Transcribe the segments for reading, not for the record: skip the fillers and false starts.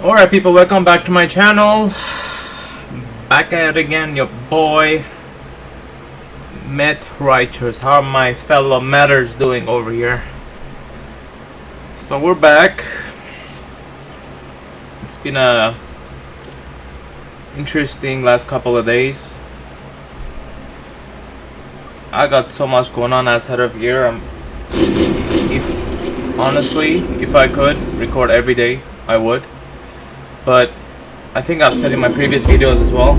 Alright people, welcome back to my channel. Back at it again, your boy MET-ers. How are my fellow MET-ers doing over here? So we're back. It's been a interesting last couple of days. I got so much going on outside of here. If I could record every day, I would. But I think I've said in my previous videos as well,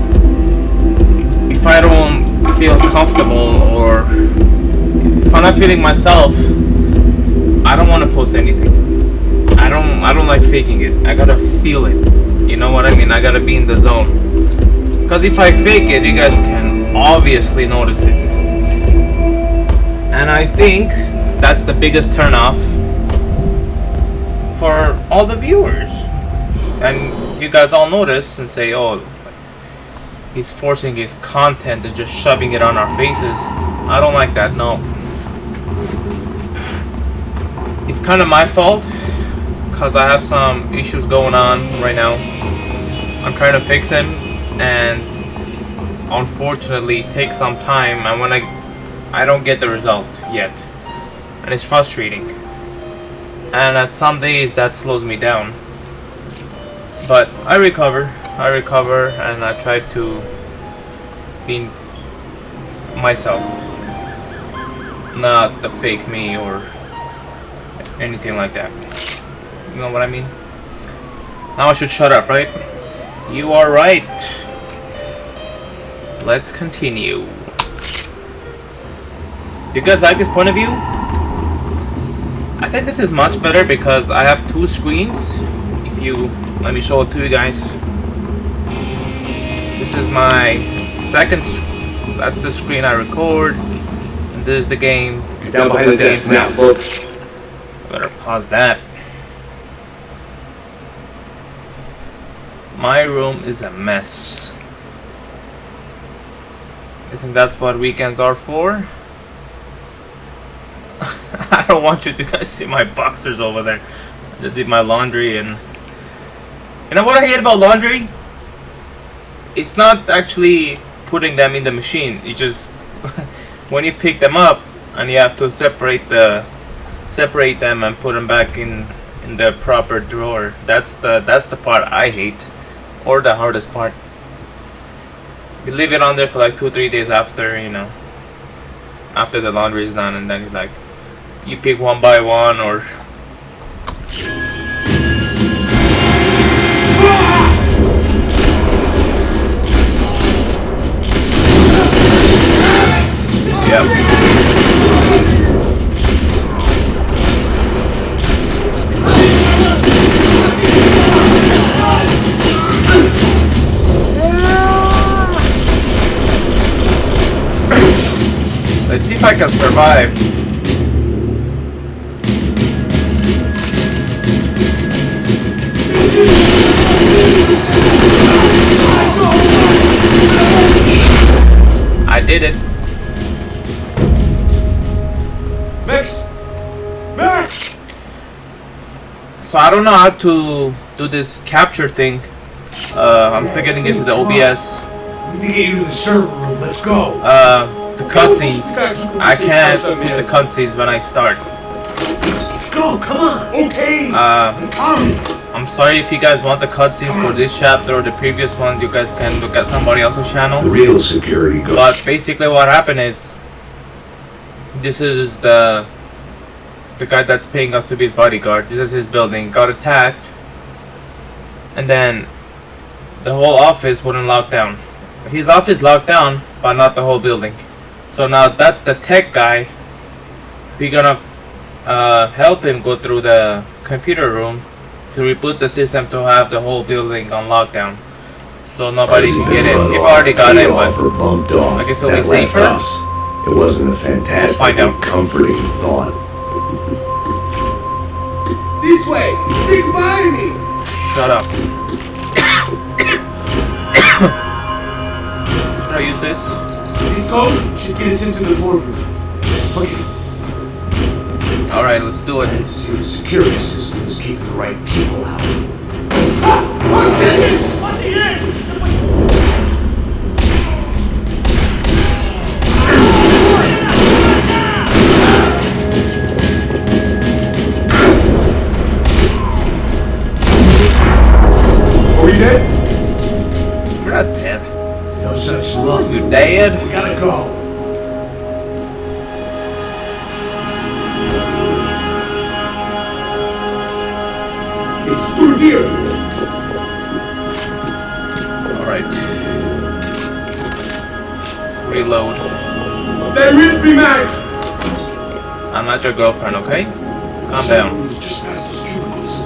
if I don't feel comfortable or if I'm not feeling myself, I don't want to post anything. I don't like faking it. I gotta feel it. You know what I mean? I gotta be in the zone. Because if I fake it, you guys can obviously notice it. And I think that's the biggest turnoff for all the viewers. And you guys all notice and say, oh, he's forcing his content and just shoving it on our faces. I don't like that, no. It's kind of my fault because I have some issues going on right now. I'm trying to fix them, and unfortunately it takes some time, and when I don't get the result yet, and it's frustrating, and at some days that slows me down. But I recover, and I try to be myself, not the fake me or anything like that. You know what I mean? Now I should shut up, right? You are right. Let's continue. Do you guys like this point of view? I think this is much better because I have two screens. Let me show it to you guys. This is my second. That's the screen I record. And this is the game. You're down behind the desk now, look. Better pause that. My room is a mess. I think that's what weekends are for. I don't want you to guys see my boxers over there. I just did my laundry, and you know what I hate about laundry? It's not actually putting them in the machine. You just when you pick them up and you have to separate them and put them back in the proper drawer. That's the part I hate, or the hardest part. You leave it on there for like 2-3 days after, you know, after the laundry is done, and then you pick one by one, or yep. Let's see if I can survive. I did it. Max! So I don't know how to do this capture thing. I'm still getting into the OBS. We need to get you to the server room. Let's go. The cutscenes. I can't put the cutscenes when I start. Let's go. Come on. Okay. I'm sorry if you guys want the cutscenes for this chapter or the previous one. You guys can look at somebody else's channel. The real security goes. But basically, what happened is, this is the guy that's paying us to be his bodyguard. This is his building. Got attacked, and then the whole office wouldn't lock down. His office locked down, but not the whole building. So now that's the tech guy. We're gonna help him go through the computer room to reboot the system to have the whole building on lockdown, so nobody can get in. You've already got in, but I guess it'll be safer. It wasn't a fantastic and comforting thought. This way! Stick by me! Shut up. Should I use this? This code should get us into the boardroom. Okay. Alright, let's do it. And see the security system is keeping the right people out. Are we dead? We're not dead. No such luck. You dead? We gotta go. It's through here. Alright. Reload. Stay with me, Max. I'm not your girlfriend, okay? Calm down. Just past those cubicles.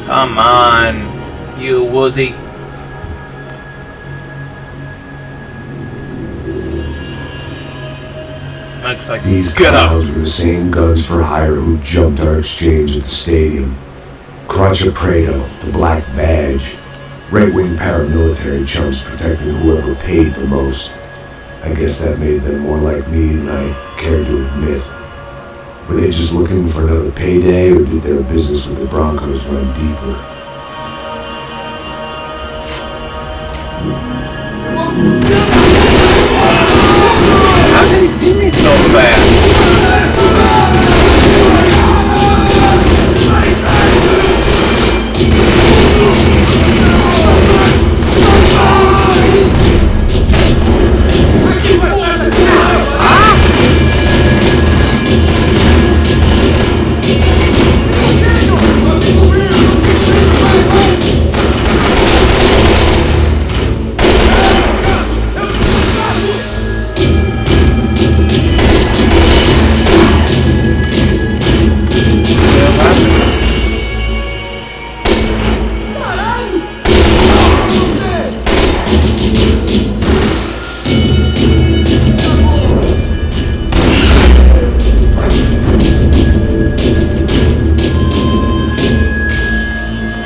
Come on, you woozy. Looks like These get up. clowns were the same guns for hire who jumped our exchange at the stadium. Crotcha Prado, the Black Badge. Right-wing paramilitary chumps protecting whoever paid the most. I guess that made them more like me than I cared to admit. Were they just looking for another payday, or did their business with the Broncos run deeper? How did he see me so fast?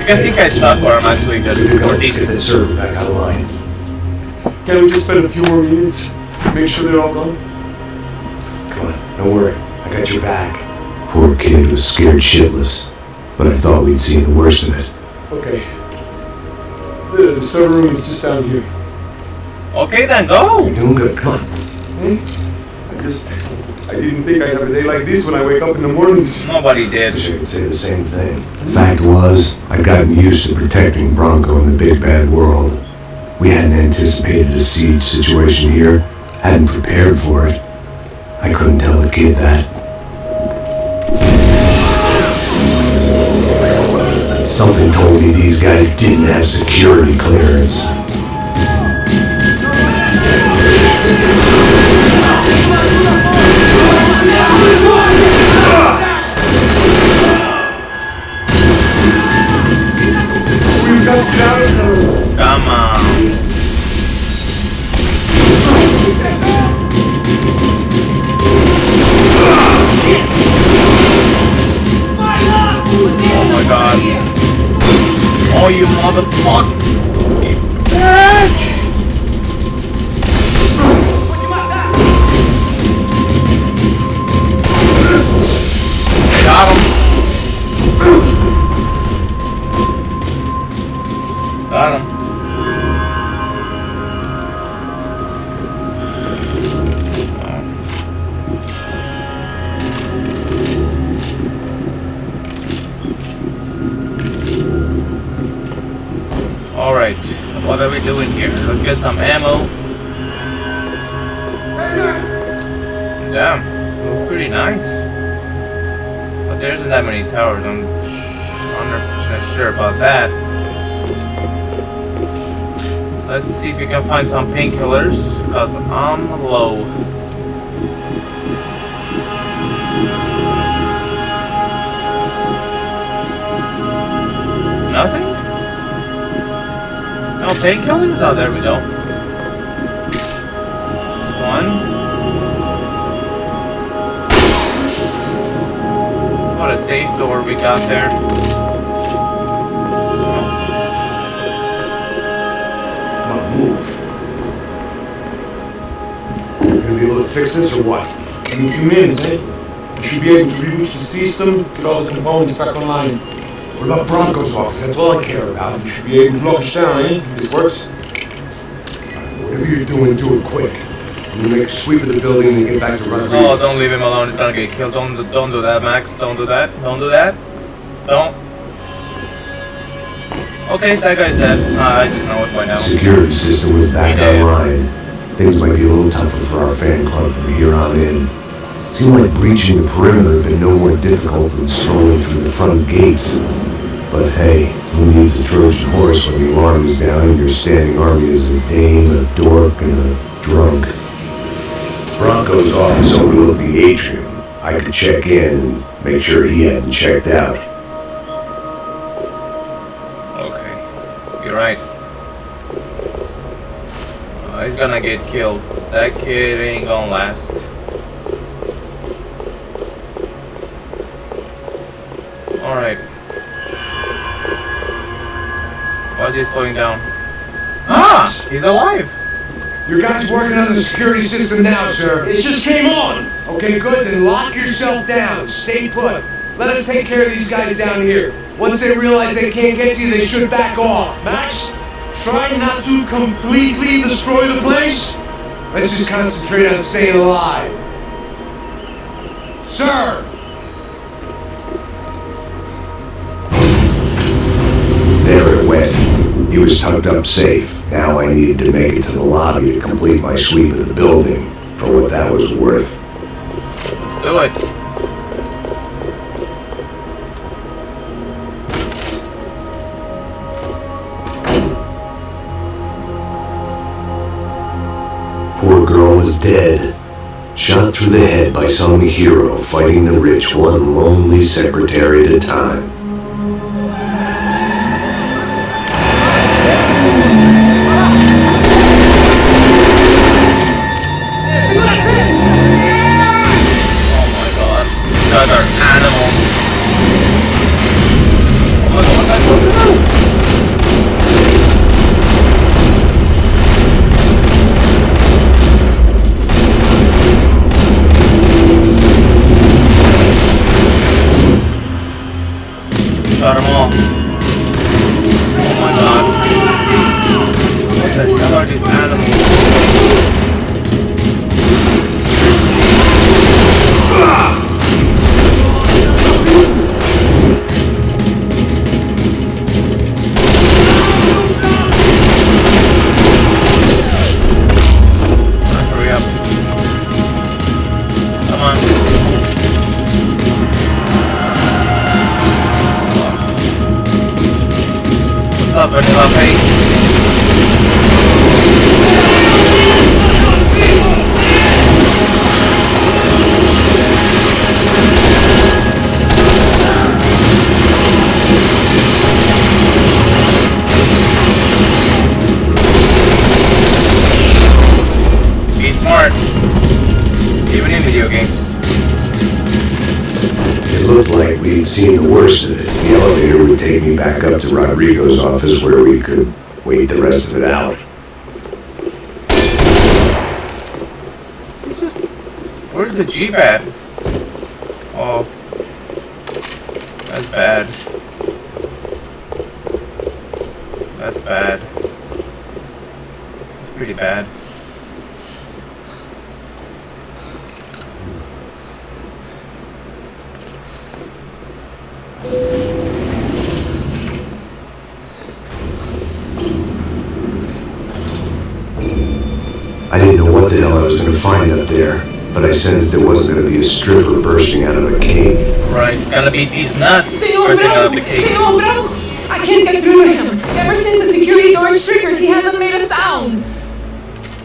I think I suck or I'm actually good We're or gonna get decent. that server back online. Can we just spend a few more minutes? Make sure they're all gone? Come on, don't worry. I got your back. Poor kid was scared shitless, but I thought we'd seen the worst of it. Okay. The server room is just down here. Okay then, go! You're doing good. Come on. Hey? I didn't think I'd have a day like this when I wake up in the mornings. Nobody I did. wish I could say the same thing. Fact was, I'd gotten used to protecting Bronco in the big bad world. We hadn't anticipated a siege situation here, hadn't prepared for it. I couldn't tell the kid that. Something told me these guys didn't have security clearance. We've got to get out of here. Come on. Oh my god. Oh, you motherfucker. You bitch. Got him. Got him. Alright, what are we doing here? Let's get some ammo. Hey, Max! Damn, pretty nice. But there isn't that many towers, I'm 100% sure about that. Let's see if we can find some painkillers, because I'm low. Nothing? No painkillers? Oh, there we go. Just one. What a safe door we got there. Come on, move. You gonna be able to fix this or what? In a few minutes, eh? I should be able to reboot the system, get all the components back online. What about Bronco's office? That's all I care about. You should be able to lock us down, eh? This works. Whatever you're doing, do it quick. I'm gonna make a sweep of the building and then get back to Rodriguez. Oh, don't leave him alone. He's gonna get killed. Don't do that, Max. Don't do that. Don't do that. Don't. Okay, that guy's dead. I just know it by now. The security system was back online. Things might be a little tougher for our fan club from here on in. Seemed like breaching the perimeter had been no more difficult than strolling through the front gates. But hey, who needs a Trojan horse when the alarm is down and your standing army is a dame, a dork, and a drunk? Bronco's office overlooked the atrium. I could check in and make sure he hadn't checked out. Okay, you're right. He's gonna get killed. That kid ain't gonna last. Alright. Why is he slowing down? Ah! He's alive! Your guy's working on the security system now, sir. It just came on! Okay, good. Then lock yourself down. Stay put. Let us take care of these guys down here. Once they realize they can't get to you, they should back off. Max, try not to completely destroy the place. Let's just concentrate on staying alive. Sir! There it went. He was tucked up safe. Now I needed to make it to the lobby to complete my sweep of the building, for what that was worth. Let's do it. Poor girl was dead. Shot through the head by some hero fighting the rich one lonely secretary at a time. Shot them all. Oh my god. What the hell are these animals? Hurry up. Come on. What's up, Vanilla Face? Be smart, even in video games. It looked like we'd seen the worst of it. The elevator would take me back up to Rodrigo's office where we could wait the rest of it out. It's just... Where's the Jeep at? Oh. That's bad. That's bad. It's pretty bad. I didn't know what the hell I was going to find up there, but I sensed there wasn't going to be a stripper bursting out of a cake. Right, it's gonna be these nuts Senor bursting out of Bravo! the cake. Senor Bravo! I can't get through to him. Ever since the security door is triggered, he hasn't made a sound.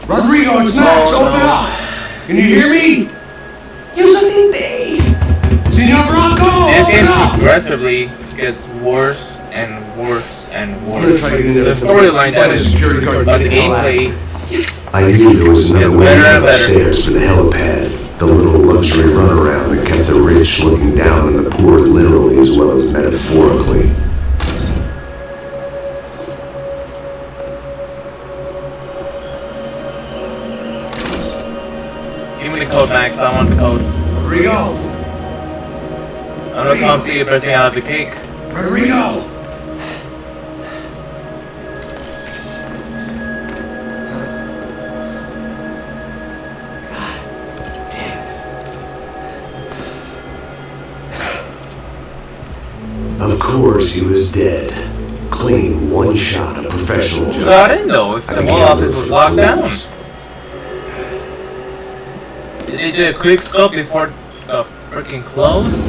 Rodrigo, it's Max! Oh, Open no. up! Can you hear me? You should think they... Senor Bronco! This Open game up! progressively gets worse and worse and I'm gonna worse. try to get in there. The storyline that Find a is, security guard. but the gameplay, I knew there was another It's way better up and better. upstairs for the helipad, the little luxury runaround that kept the rich looking down on the poor literally as well as metaphorically. give me the code, Max. I want the code. Rodrigo! I don't know if I see you bursting out of the cake. Rodrigo! Of course, he was dead. Clean, one shot, a professional job. I didn't know if the whole office was locked down. Did they do a quick scope before freaking closed?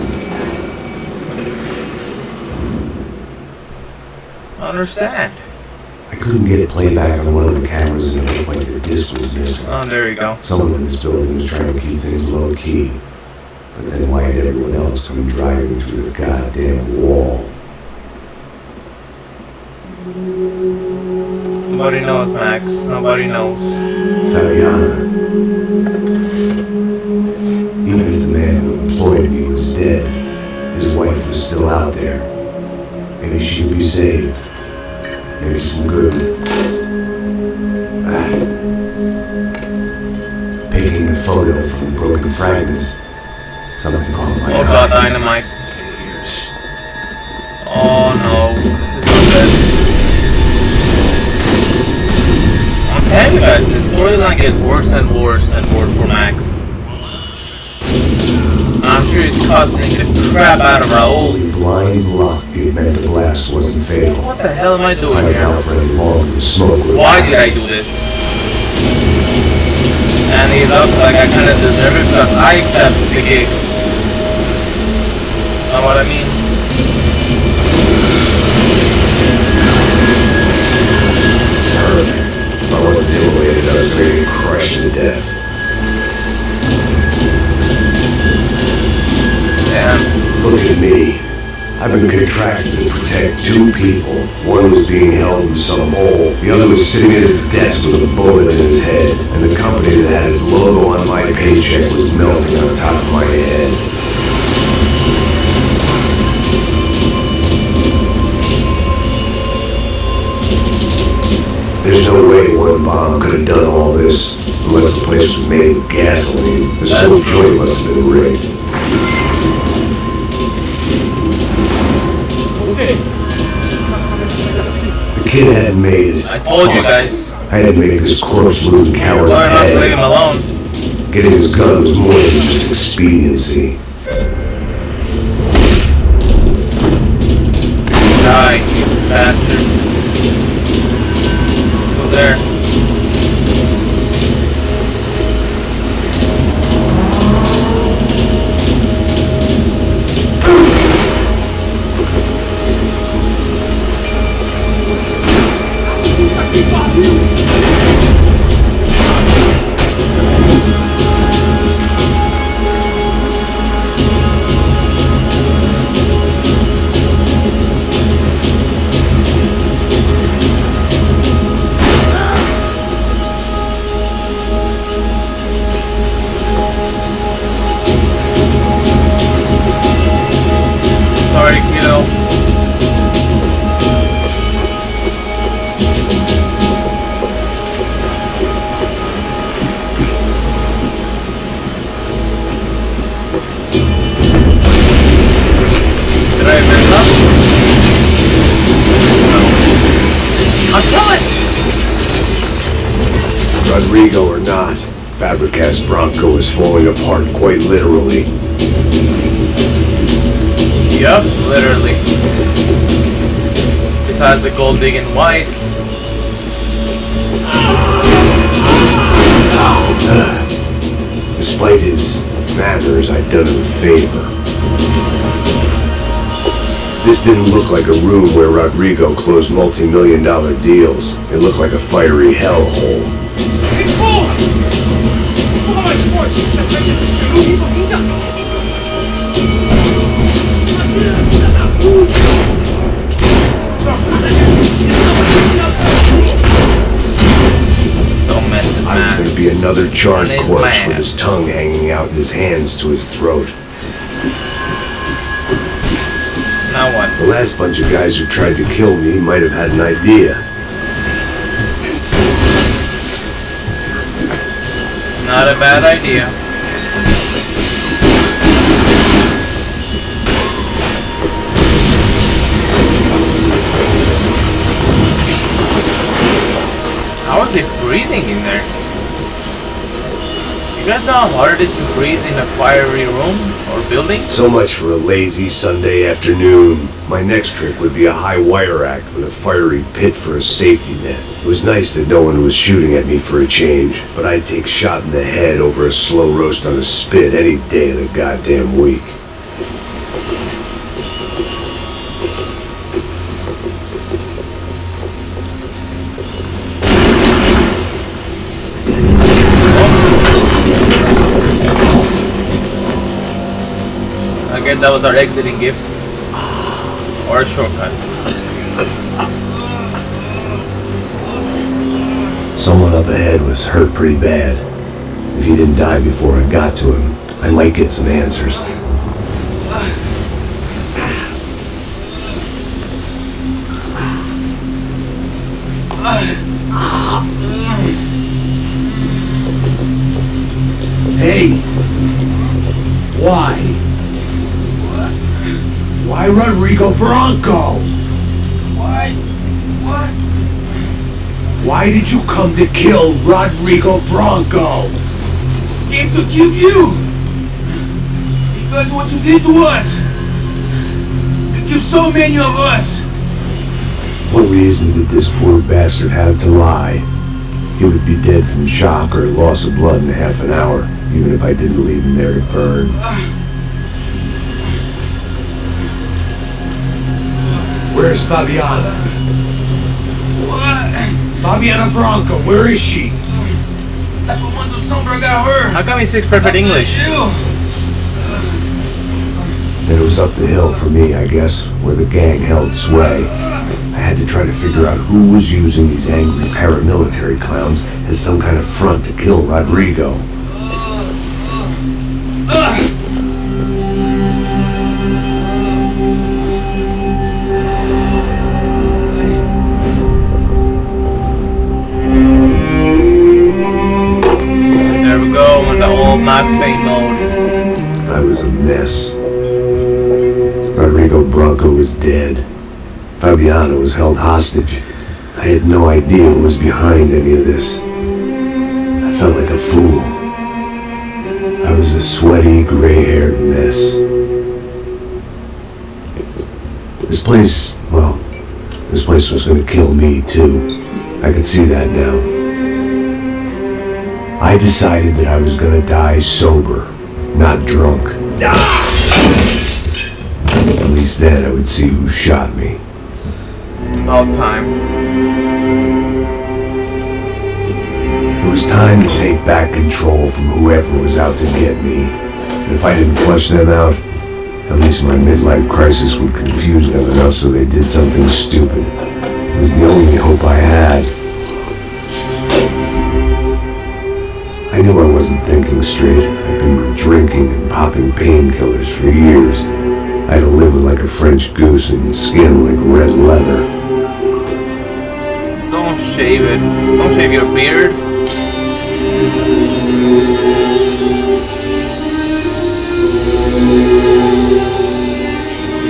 I don't understand. I couldn't get playback on one of the cameras and it looked like the disc was missing. Oh, there you go. Someone in this building was trying to keep things low key. But then why had everyone else come driving through the goddamn wall? Nobody knows, Max. Nobody knows. Fabiana. Even if the man who employed me was dead, his wife was still out there. Maybe she could be saved. Maybe some good. Picking the photo from the broken fragments. Something caught my eye. Oh god, dynamite. Oh no. This is I'm telling you guys, the storyline gets worse and worse and worse for Max. I'm sure he's cussing the crap out of Raul. Only blind luck it meant the blast wasn't fatal. What the hell am I doing If I'd here? out for any longer, the smoke would. Why did I do this? And he looks like I kind of deserve it because I accept the gig. Know what I mean? Perfect. If I wasn't immolated, I was going to get crushed to death. Damn. Look at me. I've been contracted to protect two people. One was being held in some hole. The other was sitting at his desk with a bullet in his head. And the company that had its logo on my paycheck was melting on top of my head. There's no way one bomb could have done all this, unless the place was made of gasoline. This whole joint must have been rigged. The kid hadn't made it. I told you guys. I had to make this corpse-moving coward Why not leave him pay. alone? Getting his gun was more than just expediency. Die, you bastard. Go there. Sorry, kiddo. Did I mess up? No. Until it! Rodrigo or not, Fabricat's Bronco is falling apart quite literally. Yup, literally. Besides the gold digging wife. Despite his manners, I'd done him a favor. This didn't look like a room where Rodrigo closed multi-million-dollar deals. It looked like a fiery hellhole. Don't mess with I was going to be Max. another charred On his corpse man. with his tongue hanging out in his hands to his throat. Now what? The last bunch of guys who tried to kill me might have had an idea. Not a bad idea. it breathing in there? You guys know how hard it is to breathe in a fiery room or building? So much for a lazy Sunday afternoon. My next trick would be a high wire act with a fiery pit for a safety net. It was nice that no one was shooting at me for a change, but I'd take shot in the head over a slow roast on a spit any day of the goddamn week. Again, that was our exiting gift. Or a shortcut. Someone up ahead was hurt pretty bad. If he didn't die before I got to him, I might get some answers. Hey! Why? Why Rodrigo Bronco? Why? What? Why did you come to kill Rodrigo Bronco? Came to kill you! Because what you did to us! You killed so many of us! What reason did this poor bastard have to lie? He would be dead from shock or loss of blood in half an hour, even if I didn't leave him there to burn. Where's Fabiana? What? Fabiana Bronco, where is she? Like when the Sombra got her! How come he speaks perfect English? Then it was up the hill for me, I guess, where the gang held sway. I had to try to figure out who was using these angry paramilitary clowns as some kind of front to kill Rodrigo. There we go, in the old Max Payne mode. I was a mess. Rodrigo Bronco was dead. Fabiana was held hostage. I had no idea what was behind any of this. I felt like a fool. I was a sweaty, gray-haired mess. This place was gonna kill me too. I could see that now. I decided that I was gonna die sober, not drunk. At least then I would see who shot me. About time. It was time to take back control from whoever was out to get me. And if I didn't flush them out, at least my midlife crisis would confuse them enough so they did something stupid. It was the only hope I had. I knew I wasn't thinking straight. I'd been drinking and popping painkillers for years. I had a liver like a French goose and skin like red leather. Don't shave it. Don't shave your beard.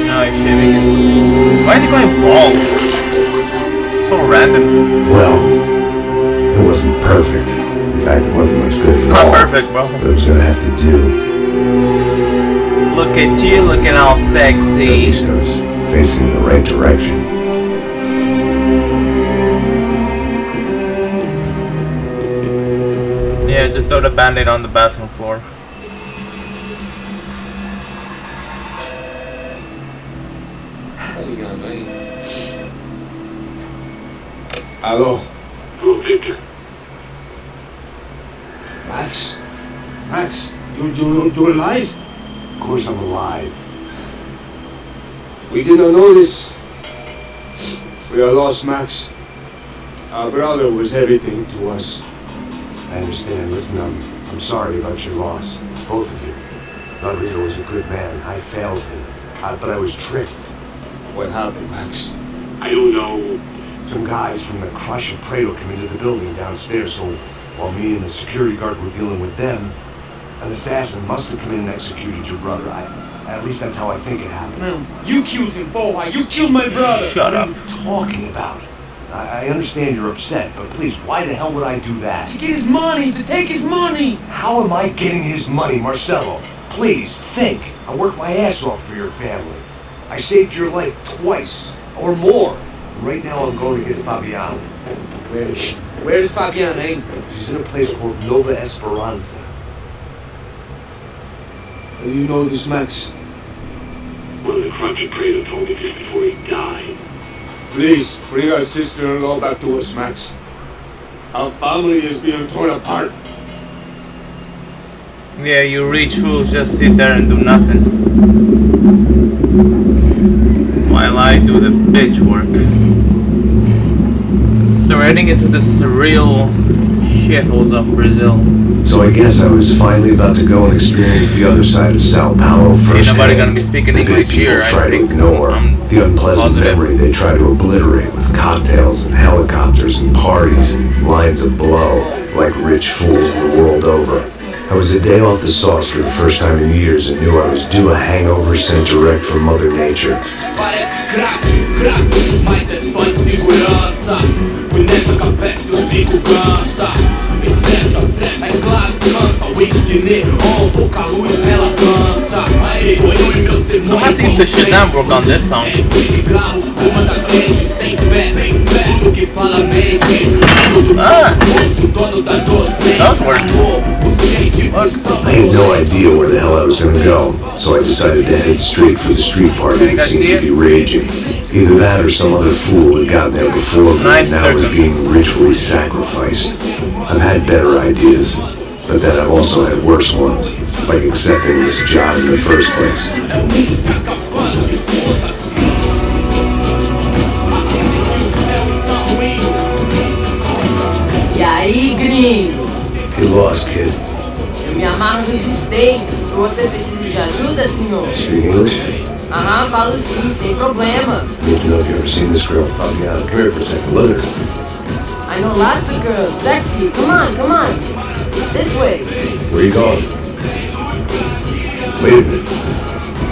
Now he's shaving it. Why is he going bald? So random. Well, it wasn't perfect. In fact, it wasn't much good It's at not all. perfect, bro. But it was gonna have to do. Look at you looking all At sexy. least I was facing in the right direction. Yeah, just throw the band-aid on the bathroom floor. Hello. Oh, Victor. Max? Max, you're alive? Of course I'm alive. We did not know this. We are lost, Max. Our brother was everything to us. I understand. Listen, I'm sorry about your loss. Both of you. Rodrigo was a good man. I failed him. But I was tricked. What happened, Max? I don't know. Some guys from the Crush and Prado came into the building downstairs, so while me and the security guard were dealing with them, an assassin must have come in and executed your brother. At least that's how I think it happened. You killed him, boy. You killed my brother. Shut What up. are you talking about? I understand you're upset, but please, why the hell would I do that? To get his money, to take his money. How am I getting his money, Marcelo? Please, think. I worked my ass off for your family. I saved your life twice, or more. Right now I'm going to get Fabiana. Where is Fabiana, eh? She's in a place called Nova Esperanza. How do you know this, Max? One of the Cruncher Prado told me just before he died. Please, bring our sister-in-law back to us, Max. Our family is being torn apart. Yeah, you rich fools just sit there and do nothing. While I do the bitch work. So we're heading into the surreal shitholes of Brazil. So I guess I was finally about to go and experience the other side of Sao Paulo first. Ain't nobody gonna be speaking English here, I try to think. ignore the unpleasant positive. memory they try to obliterate with cocktails and helicopters and parties and lines of blow, like rich fools the world over. I was a day off the sauce for the first time in years and knew I was due a hangover sent direct from Mother Nature. Parece crack, mas é só insegurança. Fui nessa capeste, o bico cansa. Estressa, é claro, cansa. Whisky neon, pouca luz, ela dança. Aê, eu e meus demônios. I'm asking to shit down work on this song. Cigarro, uma da frente, sem fé. Tudo que fala mente. O dono da doce. That work. I had no idea where the hell I was gonna go, so I decided to head straight for the street party that seemed to be raging. Either that or some other fool had gotten there before me and now was being ritually sacrificed. I've had better ideas, but then I've also had worse ones, like accepting this job in the first place. E aí, gringo? Get lost, kid. Eu me amarro nesses steaks. Você precisa de ajuda, senhor? Speak English? Aham, falo sim, sem problema. Need to know if you've ever seen this girl, Fabiana. Come here for a second. Look at her. I know lots of girls. Sexy. Come on. This way. Where are you going? Wait a minute.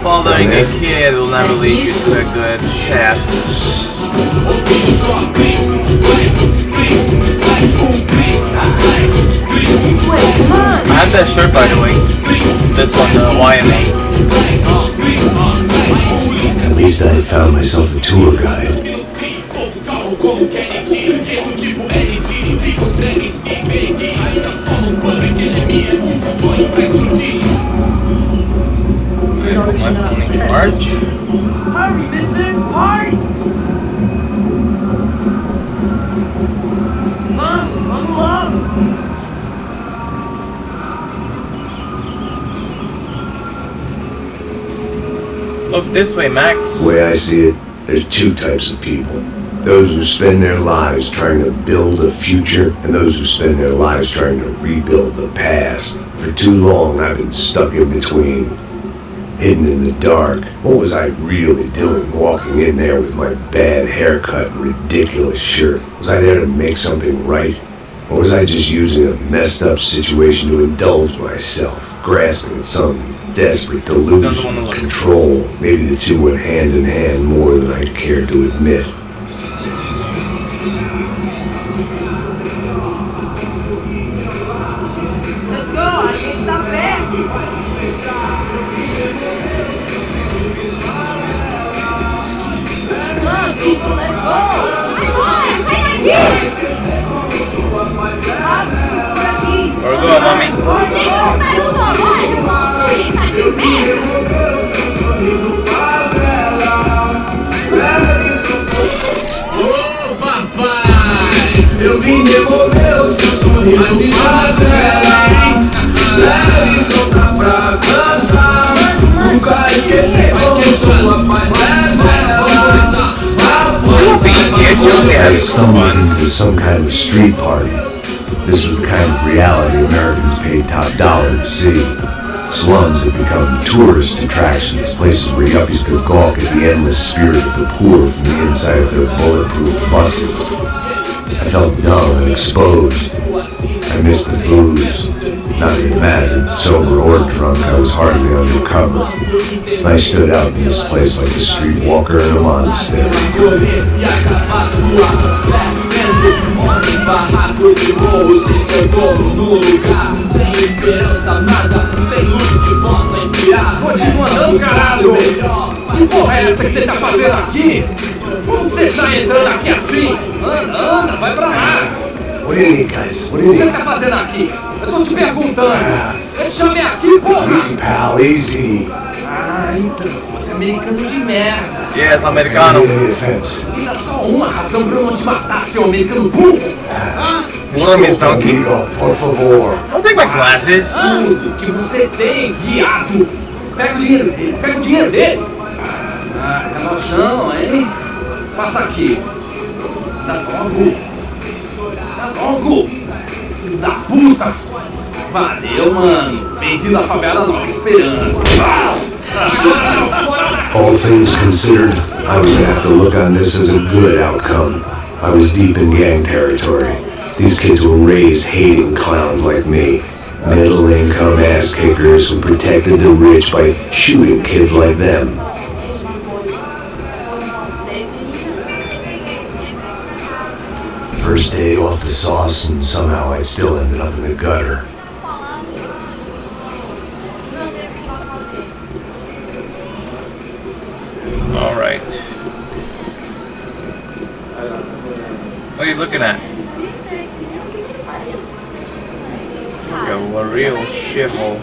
Fathering a kid will never lead you to a good path. This way, come on. I have that shirt, by the way. This one, the Hawaiian one. At least I had found myself a tour guide. My phone in charge. Hurry, mister. Hurry. Come along. Look this way, Max. The way I see it, there's two types of people. Those who spend their lives trying to build a future, and those who spend their lives trying to rebuild the past. For too long, I've been stuck in between, hidden in the dark. What was I really doing walking in there with my bad haircut and ridiculous shirt? Was I there to make something right? Or was I just using a messed up situation to indulge myself, grasping at some desperate delusion of control? Maybe the two went hand in hand more than I cared to admit. Let's go. A gente tá perto. Come on, people. Let's go. Agora, sai daqui. Por aqui. Where we going, mommy? Gente, não tá no zoológico. Tá de merda. Ô papai, eu vim devolver o seu sorriso favela. Leve solta pra cantar. Nunca esqueci como sua paz é bela. I stumbled into some kind of street party. This was the kind of reality Americans paid top dollar to see. Slums had become tourist attractions, places where yuppies could gawk at the endless spirit of the poor from the inside of their bulletproof buses. I felt dumb and exposed. I missed the booze. Not that it mattered, sober or drunk, I was hardly undercover. I stood out in this place like a streetwalker in a monastery. Continua andando, caralho! Que porra é essa que você tá fazendo aqui? Como que você sai entrando aqui assim? Anda, anda, vai pra lá! What do you need, guys? What do O you que você need? tá fazendo aqui? Eu tô te perguntando! Eu te chamei aqui, porra! Easy, pal, easy. Ah, então, você é americano de merda! Yes, I americano. don't need any offense. Ainda só uma razão pra eu não te matar, seu americano burro! Ah, Miss Donkey. Amigo, por favor. Don't take my glasses. tudo que você tem, viado! Pega o dinheiro dele, pega o dinheiro dele! Ah, relojão, hein? Passa aqui! Dá logo! Dá logo! Filho da puta! Valeu, mano! Bem-vindo à favela Nova Esperança! All things considered, I was gonna have to look on this as a good outcome. I was deep in gang territory. These kids were raised hating clowns like me. Middle-income ass-kickers who protected the rich by shooting kids like them. First day off the sauce, and somehow I still ended up in the gutter. All right. What are you looking at? You're a real shithole.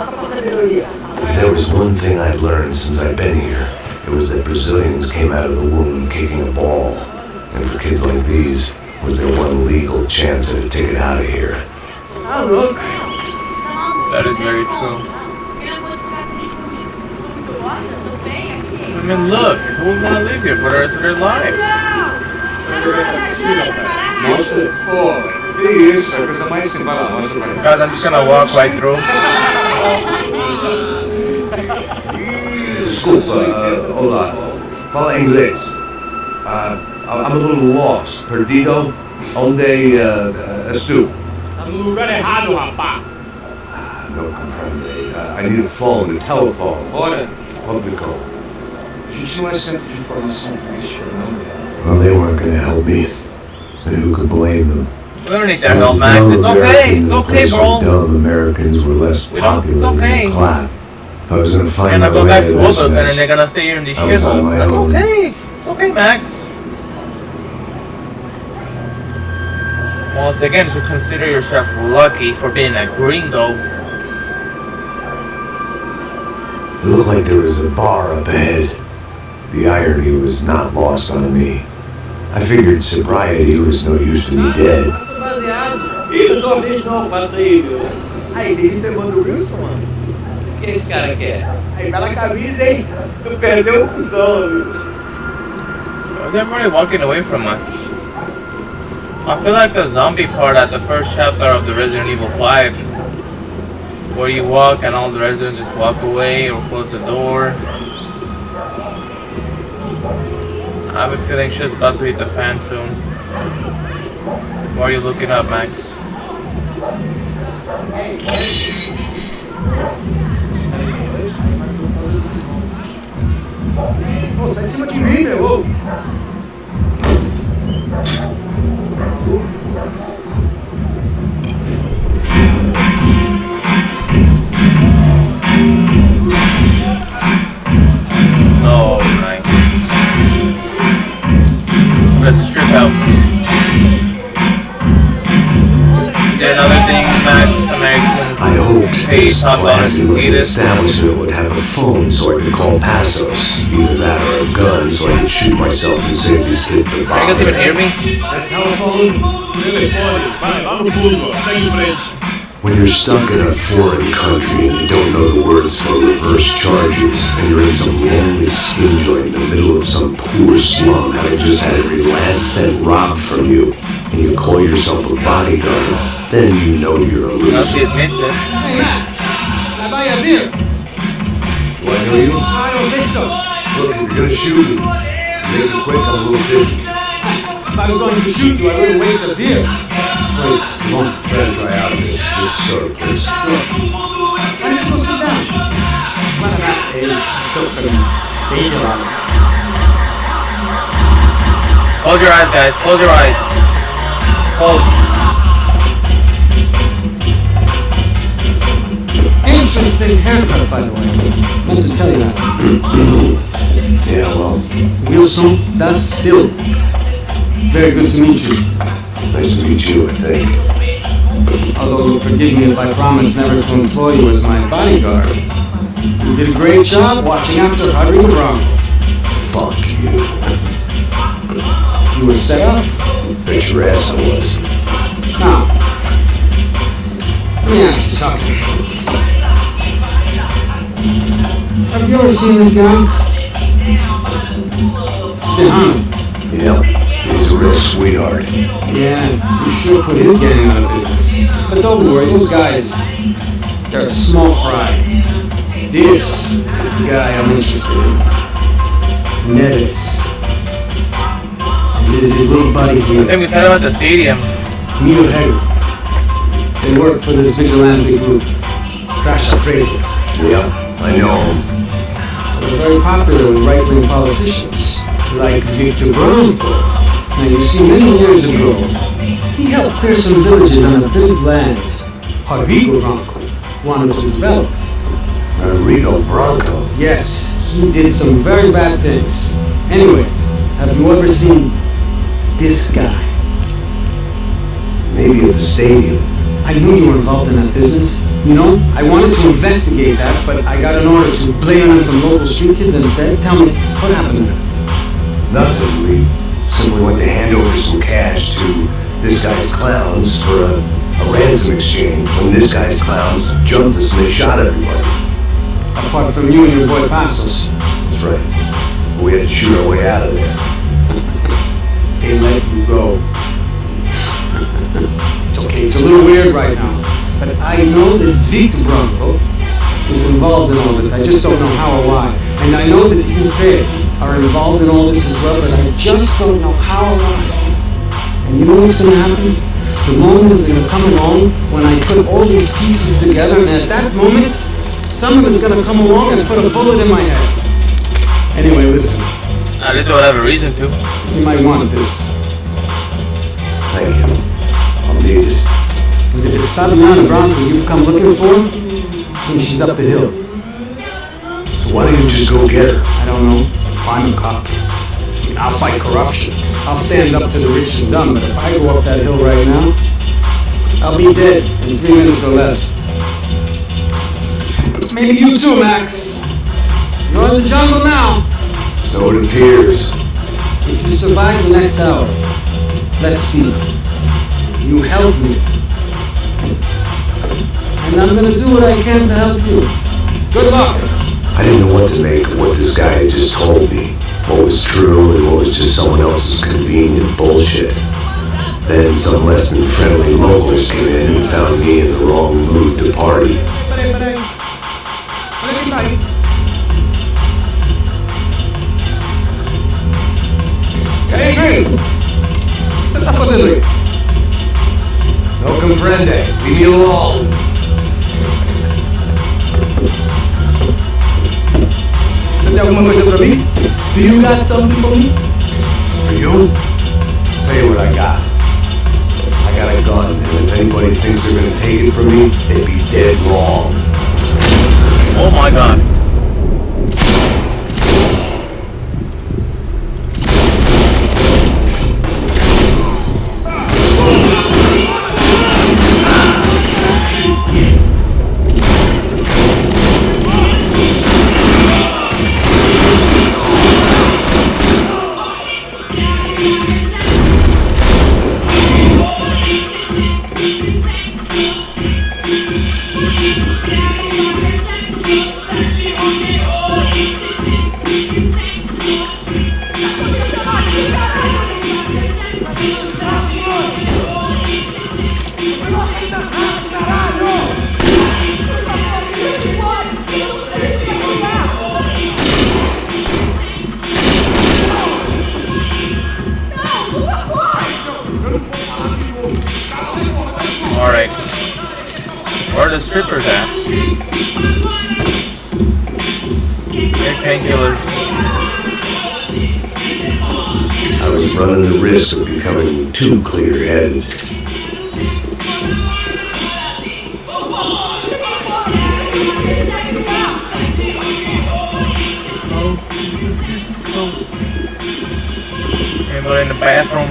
If there was one thing I'd learned since I'd been here, it was that Brazilians came out of the womb kicking a ball. And for kids like these, was their one legal chance at a ticket out of here. That is very true. I mean, look, who's gonna live here for the rest of their lives? Que isso, é a coisa mais embalamosa para mim. Guys, I'm just gonna walk right through. Desculpa, olá. Fala inglês. I'm a little lost. Perdido? Onde estou? Tá no lugar errado, rapá. No comprende. I need a phone, a telephone. Ora, Publico. a gente não é centro de informação turística, não. Well, they weren't gonna help me. And who could blame them? We don't need that help, Max. It's okay. It's okay, bro. Dumb Americans were less We don't- it's popular okay. than the clap. If I was gonna They're find gonna my go way back out to of this Hoboken and they're mess, gonna stay here in this I was on shithole. my That's own. okay. It's okay, Max. Once again, you should consider yourself lucky for being a gringo. it looked like there was a bar up ahead. The irony was not lost on me. I figured sobriety was no use to me dead. Eu tô vez não, passa aí, meu. Aí, delícia, mano, Wilson, mano. O que esse cara quer? Aí, bela camisa, hein? Tu perdeu o cuzão, viu? Why is everybody walking away from us? I feel like the zombie part at the first chapter of the Resident Evil 5, where you walk and all the residents just walk away or close the door. I have a feeling shit's about to hit the fan soon. Why are you looking up, Max? Ô, sai de cima de mim, meu. Ô. Oh, nice. What a strip house. Did another thing, Max, Americans I hoped pay this top dollars classy to see little this. establishment would have a phone so I could call Passos. Either that or a gun so I could shoot myself and save these kids the Can you guys even bother. hear me? Telefone, vai lá no Google, segue em frente. When you're stuck in a foreign country and you don't know the words for reverse charges, and you're in some lonely skin joint in the middle of some poor slum having just had every last cent robbed from you, and you call yourself a bodyguard, then you know you're a Now she loser. admits it. Hey, Matt! Can I buy you a beer? Do I know you? I don't think so. Look, if you're gonna shoot me, make it quick, I'm a little busy. If I was going to shoot you, I wouldn't waste a beer. Wait, you won't try to dry out of this. Just a soda, please. Sure. Why don't you go sit down? Close your eyes, guys. Close your eyes. Close. Interesting haircut, by the way. Meant to tell you that. Yeah, well, Wilson da Silva. Very good to meet you. nice to meet you, I think. Although you'll forgive me if I promise never to employ you as my bodyguard. You did a great job watching after Rodrigo Bronco. Fuck you. You were set up. Bet your ass I was. Now, let me ask you something. Have you ever seen this guy? Sihano. Yep, he's a real sweetheart. Yeah, you sure put his gang out of business. But don't worry, those guys, they're a small fry. This is the guy I'm interested in. MET-ers. And this is his little buddy here. I think we set him at the stadium. Mio Hegu. They work for this vigilante group, Crash Prego. Yep, I know him. They're very popular with right-wing politicians, like Victor Bronco. Now, you see, many years ago, he helped clear some villages on a bit of land Rodrigo Bronco wanted to develop. Rodrigo Bronco? Yes, he did some very bad things. Anyway, have you ever seen this guy? Maybe at the stadium. I knew you were involved in that business. You know, I wanted to investigate that, but I got an order to blame it on some local street kids instead. Tell me, what happened there? Nothing. We simply went to hand over some cash to this guy's clowns for a ransom exchange. When this guy's clowns jumped us and they shot everybody. Apart from you and your boy Passos. That's right. We had to shoot our way out of there. They let you go. It's okay, it's a little weird right now. But I know that Victor Bronco is involved in all this. I just don't know how or why. And I know that you, Fed, are involved in all this as well, but I just don't know how or why. And you know what's going to happen? The moment is going to come along when I put all these pieces together, and at that moment, someone is going to come along and put a bullet in my head. Anyway, listen. At least we'll have a reason to. You might want this. Thank you. I'll need it. And if it's Fabiana Bronco you've come looking for, I think she's up the hill. So why don't you just go get her? I don't know. I'm a cop. I mean, I'll fight corruption. I'll stand up to the rich and dumb, but if I go up that hill right now, I'll be dead in 3 minutes or less. Maybe you too, Max. You're in the jungle now. So it appears. If you survive the next hour, let's speak. You help me. And I'm gonna do what I can to help you. Good luck. I didn't know what to make of what this guy had just told me. What was true and what was just someone else's convenient bullshit. Then some less than friendly locals came in and found me in the wrong mood to party. Hey, o que você tá fazendo aí? No comprende. Leave me alone. Você tem alguma coisa pra mim? Do you got something for me? For you? Tell you what I got. I got a gun, and if anybody thinks they're gonna take it from me, they'd be dead wrong. Oh my god. Sexy on the the strippers at? They're painkillers. I was running the risk of becoming too clear-headed. Anybody in the bathroom?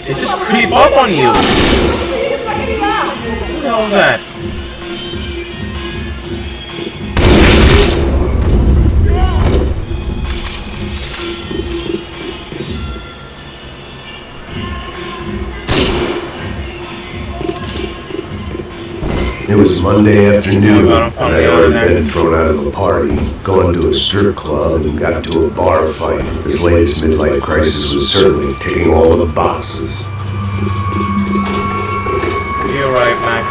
They just creep up on you. What the hell is that? It was Monday afternoon, and I'd already been thrown out of a party, going to a strip club, and got into a bar fight. This latest midlife crisis was certainly ticking all of the boxes. You're right, Max.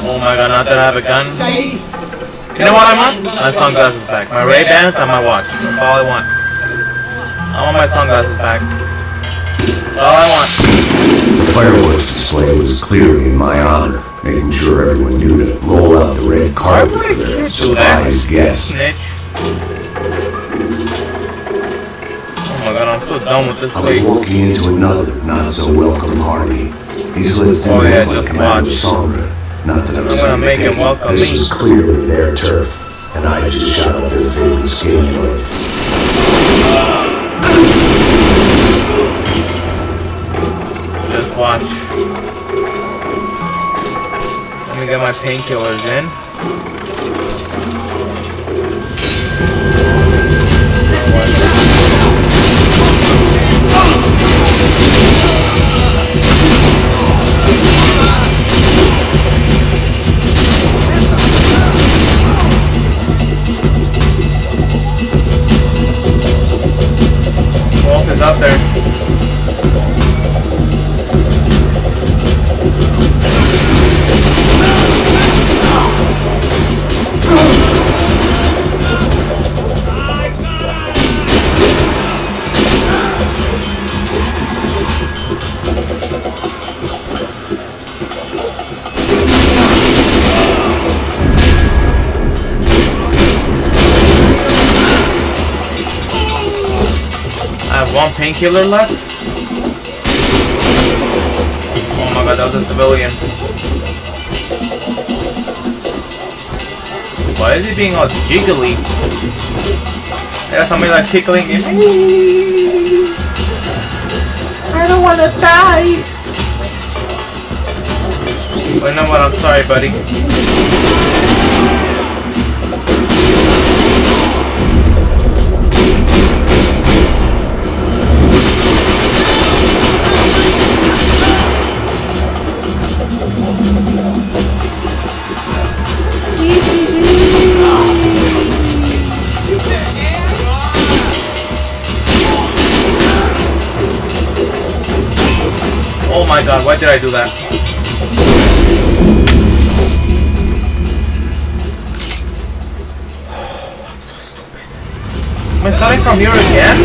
Oh my god, not that I have a gun. You know what I want? My sunglasses back. My Ray-Bans and my watch. That's all I want. I want my sunglasses back. That's all I want. The fireworks display was clearly in my honor, making sure everyone knew to roll out the red carpet for their surprise guests. Snitch. Oh my god, I'm so done with this I place. was walking into another not-so-welcome party. These hoods didn't look like Commander Sombra. Not that I was trying to make him pick welcome This me. was clearly their turf, and I just shot up their favorite skate joint. Just watch. Let me get my painkillers in. Wolf is up there. I have one painkiller left. Oh my god, that was a civilian. Why is he being all jiggly? Yeah, somebody like tickling him. I don't want to die. But you know what? I'm sorry, buddy. Oh my god, why did I do that? I'm so stupid. Am I starting from here again?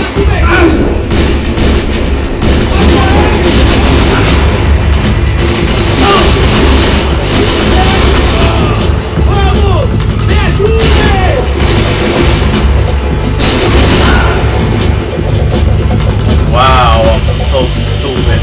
Wow, I'm so stupid.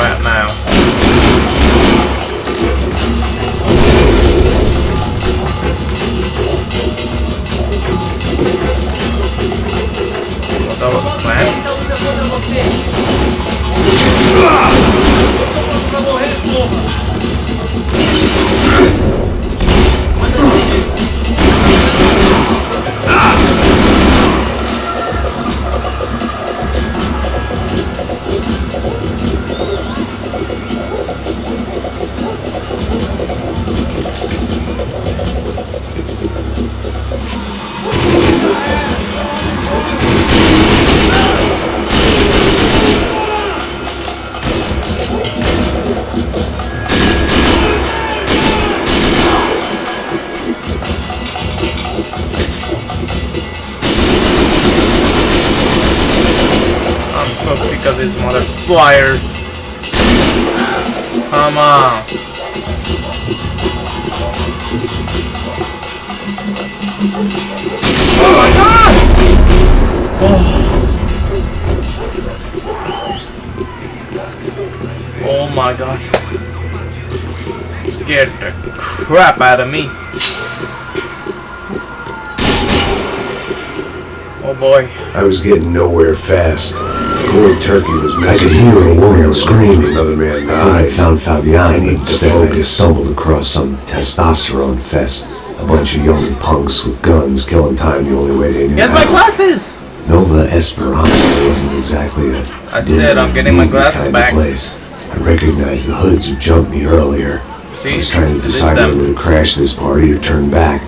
at now. Well, that was the plan. Because these mother flyers. Come on. Oh my god! Oh my god. Scared the crap out of me. Oh boy. I was getting nowhere fast. Cold turkey was messing. I could hear a woman screaming. Another man. I thought I'd found Fabiani. Instead, I stumbled across some testosterone fest. A bunch of young punks with guns killing time the only way they knew. Get my glasses! Nova Esperanza wasn't exactly a That's it, I'm getting my glasses kind back. of place. I recognized the hoods who jumped me earlier. See? I was trying to decide whether to crash this party or turn back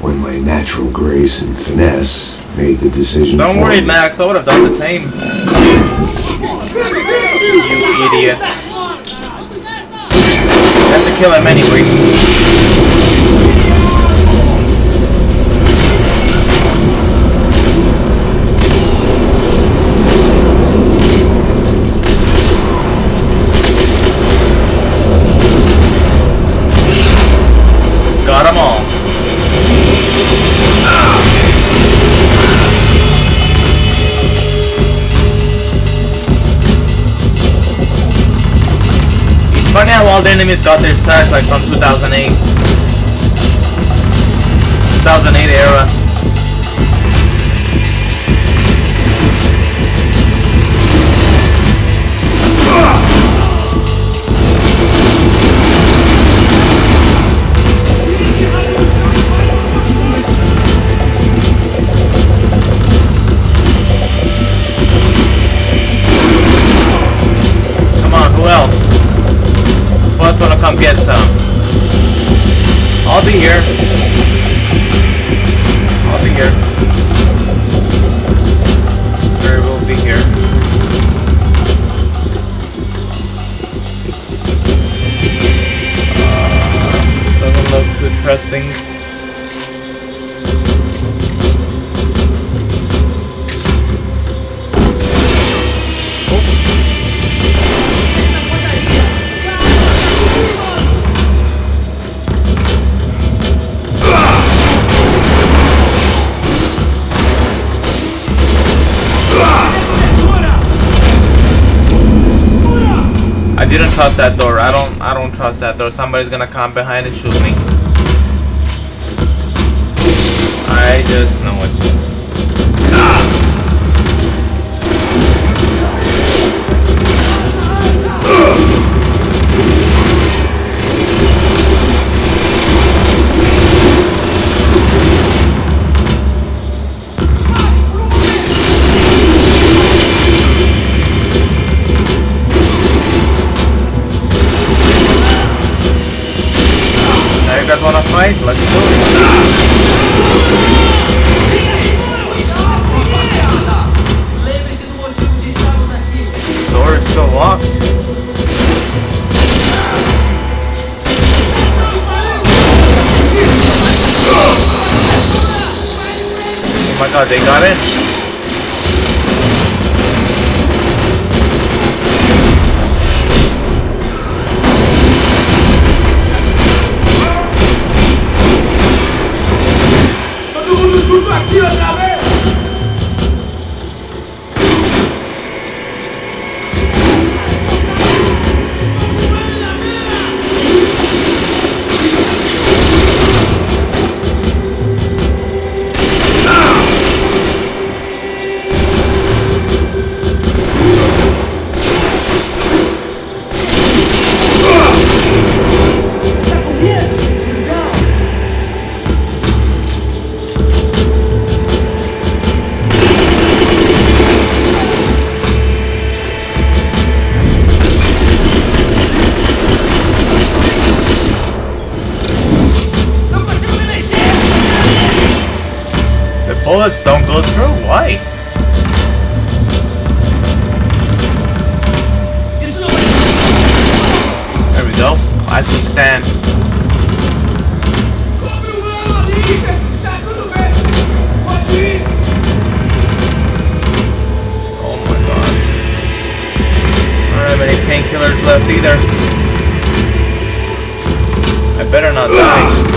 when my natural grace and finesse made the decision. Don't for worry, me. Max. I would have done the same. You idiot. You have to kill him anyway. Got them all. Funny how all the enemies got their stats like from 2008. 2008 era. Come on, who else? Who's gonna come get some? I'll be here. I'll be here. Barry will be here. Doesn't look too interesting. I didn't trust that door. I don't trust that door. Somebody's gonna come behind and shoot me. I just know it. You guys wanna fight? Let's do it. The door is still locked. Oh my god, they got in. understand. Oh my god. I don't have any painkillers left either. I better not die.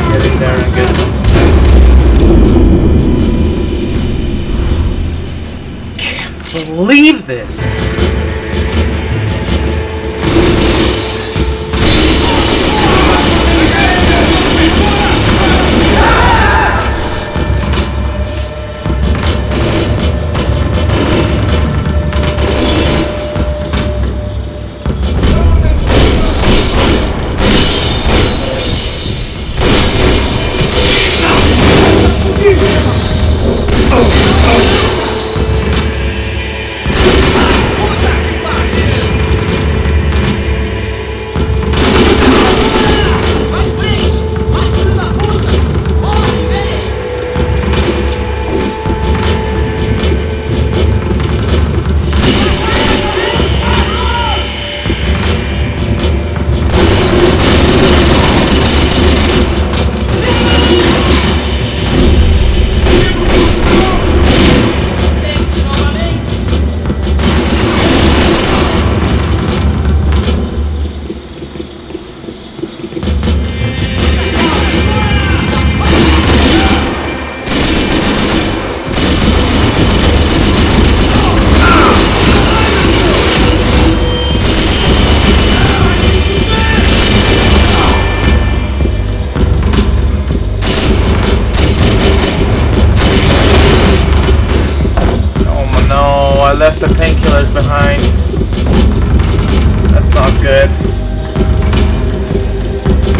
Getting there and get them. Can't believe this. I left the painkillers behind. That's not good.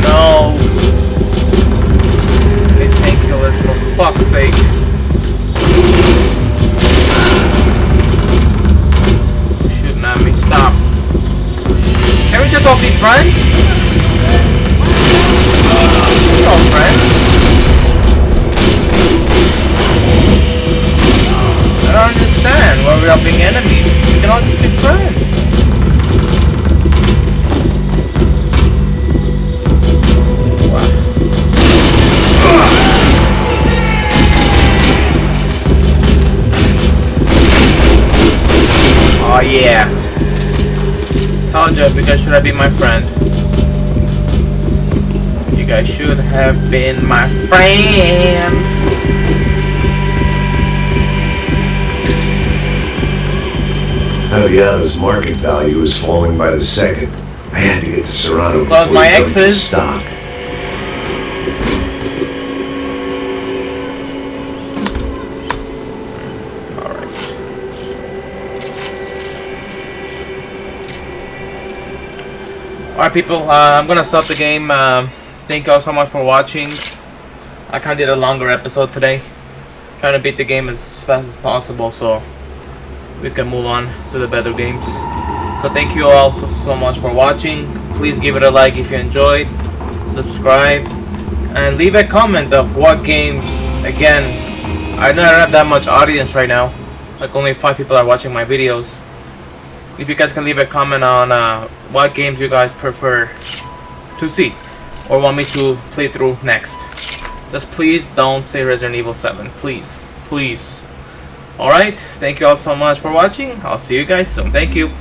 No. I need painkillers for fuck's sake. You're shooting at me. Stop. Can we just all be friends? We're all friends. I don't understand why we're all being enemies. We can all just be friends. Wow. Oh yeah. Told you you guys should have been my friend. You guys should have been my friend. Fabiano's market value is falling by the second. I had to get to Serrano So is my exes. Stock. Alright. Alright people, I'm gonna stop the game. Thank you all so much for watching. I kinda did a longer episode today. Trying to beat the game as fast as possible so we can move on to the better games. So thank you all so much for watching. Please give it a like if you enjoyed, subscribe, and leave a comment of what games. Again, I don't have that much audience right now, like only 5 people are watching my videos. If you guys can leave a comment on what games you guys prefer to see or want me to play through next. Just please don't say Resident Evil 7, please, please. Alright, thank you all so much for watching. I'll see you guys soon. Thank you.